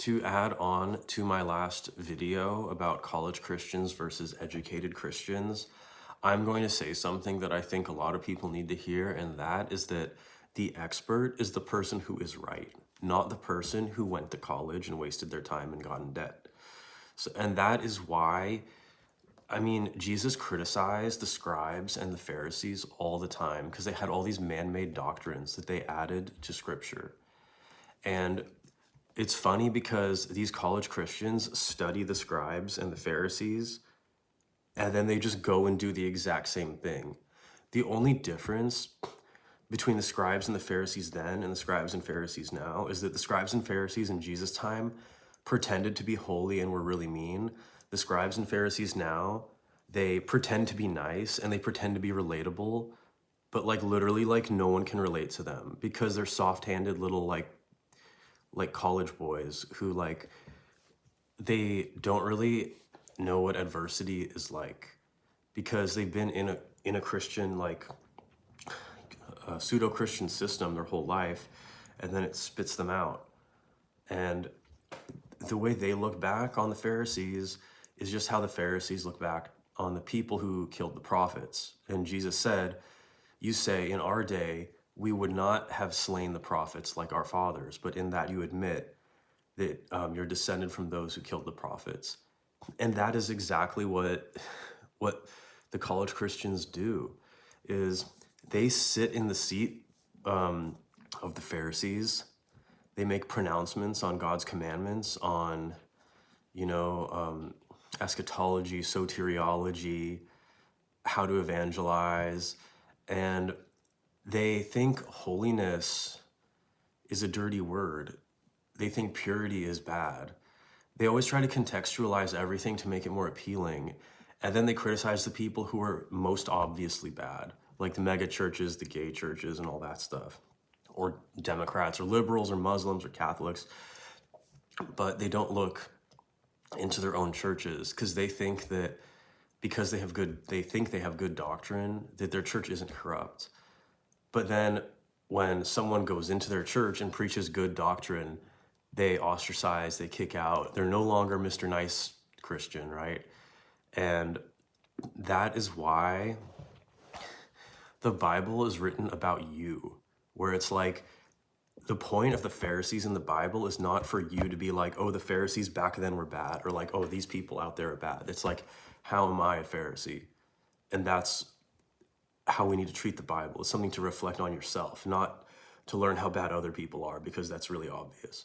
To add on to my last video about college Christians versus educated Christians, I'm going to say something that I think a lot of people need to hear, and that is that the expert is the person who is right, not the person who went to college and wasted their time and got in debt. So, and that is why, Jesus criticized the scribes and the Pharisees all the time because they had all these man-made doctrines that they added to scripture. And it's funny because these college Christians study the scribes and the Pharisees, and then they just go and do the exact same thing. The only difference between the scribes and the Pharisees then and the scribes and Pharisees now is that the scribes and Pharisees in Jesus' time pretended to be holy and were really mean. The scribes and Pharisees now, they pretend to be nice and they pretend to be relatable, but literally no one can relate to them because they're soft-handed little college boys who they don't really know what adversity is like because they've been in a Christian a pseudo-Christian system their whole life, and then it spits them out. And the way they look back on the Pharisees is just how the Pharisees look back on the people who killed the prophets. And Jesus said, you say, in our day, we would not have slain the prophets like our fathers, but in that you admit that you're descended from those who killed the prophets. And that is exactly what the college Christians do, is they sit in the seat of the Pharisees. They make pronouncements on God's commandments, on, eschatology, soteriology, how to evangelize, and they think holiness is a dirty word. They think purity is bad. They always try to contextualize everything to make it more appealing, and then they criticize the people who are most obviously bad, like the mega churches, the gay churches, and all that stuff, or Democrats, or liberals, or Muslims, or Catholics, but they don't look into their own churches because they think that because they have good doctrine, that their church isn't corrupt. But then when someone goes into their church and preaches good doctrine, they ostracize, they kick out. They're no longer Mr. Nice Christian, right? And that is why the Bible is written about you, where it's like, the point of the Pharisees in the Bible is not for you to be like, oh, the Pharisees back then were bad, or like, oh, these people out there are bad. It's like, how am I a Pharisee? And that's how we need to treat the Bible. It's something to reflect on yourself, not to learn how bad other people are, because that's really obvious.